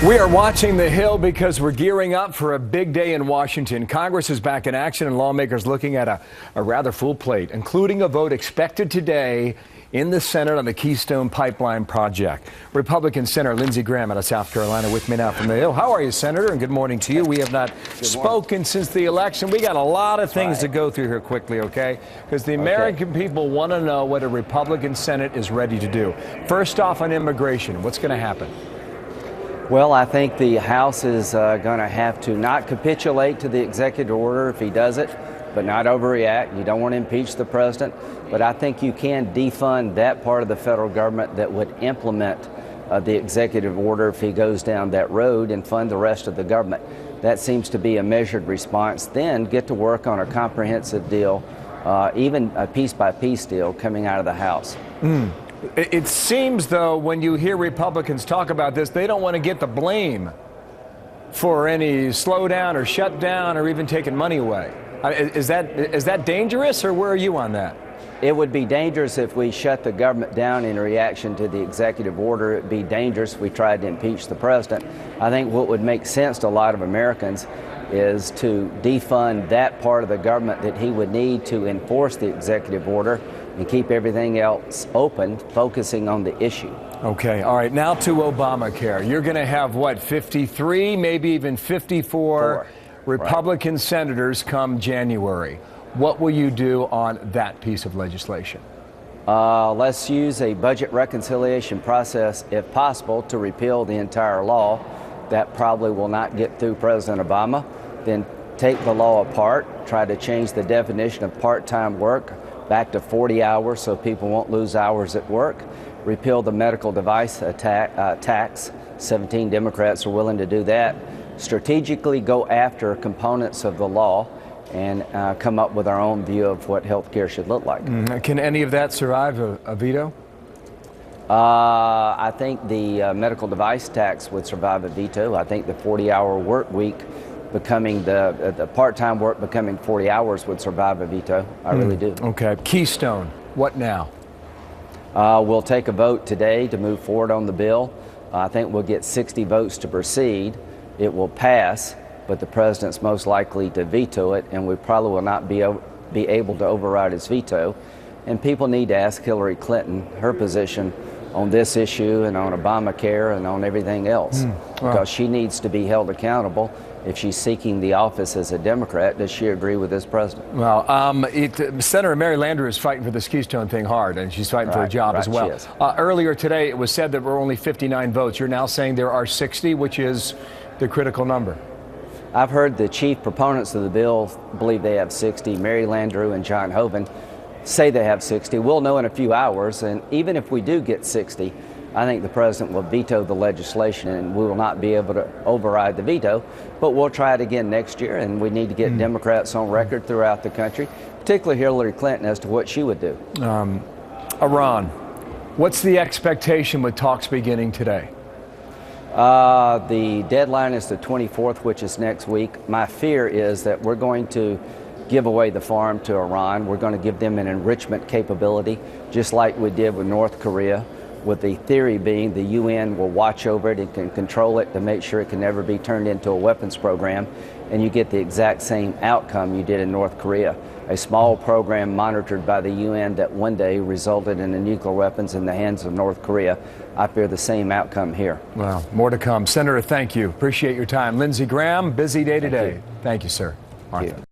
We are watching the Hill because we're gearing up for a big day in Washington. Congress is back in action and lawmakers looking at a rather full plate, including a vote expected today in the Senate on the Keystone Pipeline project. Republican Senator Lindsey Graham out of South Carolina with me now from the Hill. How are you, Senator? And good morning to you. We have not spoken since the election. We got a lot of things to go through here quickly, okay? Because the American people want to know what a Republican Senate is ready to do. First off, on immigration, what's going to happen? Well, I think the House is going to have to not capitulate to the executive order if he does it, but not overreact. You don't want to impeach the president, but I think you can defund that part of the federal government that would implement the executive order if he goes down that road and fund the rest of the government. That seems to be a measured response. Then get to work on a comprehensive deal, even a piece-by-piece deal coming out of the House. It seems, though, when you hear Republicans talk about this, they don't want to get the blame for any slowdown or shutdown or even taking money away. Is that dangerous, or where are you on that? It would be dangerous if we shut the government down in reaction to the executive order. It would be dangerous if we tried to impeach the president. I think what would make sense to a lot of Americans is to defund that part of the government that he would need to enforce the executive order and keep everything else open, focusing on the issue. Okay, all right, now to Obamacare. You're going to have, what, 53, maybe even 54 Republican senators come January. What will you do on that piece of legislation? Let's use a budget reconciliation process, if possible, to repeal the entire law. That probably will not get through President Obama. Then take the law apart, try to change the definition of part-time work back to 40 hours so people won't lose hours at work. Repeal the medical device tax. 17 Democrats are willing to do that. Strategically go after components of the law and come up with our own view of what health care should look like. Can any of that survive a veto? I think the medical device tax would survive a veto. I think the 40-hour work week becoming the part-time work becoming 40 hours would survive a veto. I really do. Okay. Keystone, what now? We'll take a vote today to move forward on the bill. I think we'll get 60 votes to proceed. It will pass, but the president's most likely to veto it, and we probably will not be able to override his veto. And people need to ask Hillary Clinton her position on this issue and on Obamacare and on everything else, because she needs to be held accountable. If she's seeking the office as a Democrat, does she agree with this president? Well, Senator Mary Landrieu is fighting for this Keystone thing hard, and she's fighting for a job as well. Earlier today, it was said that there were only 59 votes. You're now saying there are 60, which is the critical number. I've heard the chief proponents of the bill believe they have 60. Mary Landrieu and John Hoeven say they have 60. We'll know in a few hours, and even if we do get 60, I think the president will veto the legislation and we will not be able to override the veto, but we'll try it again next year, and we need to get Democrats on record throughout the country, particularly Hillary Clinton, as to what she would do. Iran, what's the expectation with talks beginning today? The deadline is the 24th, which is next week. My fear is that we're going to give away the farm to Iran. We're going to give them an enrichment capability, just like we did with North Korea, with the theory being the UN will watch over it and can control it to make sure it can never be turned into a weapons program, and you get the exact same outcome you did in North Korea. A small program monitored by the UN that one day resulted in the nuclear weapons in the hands of North Korea. I fear the same outcome here. Well, more to come. Senator, thank you. Appreciate your time. Lindsey Graham, busy day today. Thank you, sir. Martha.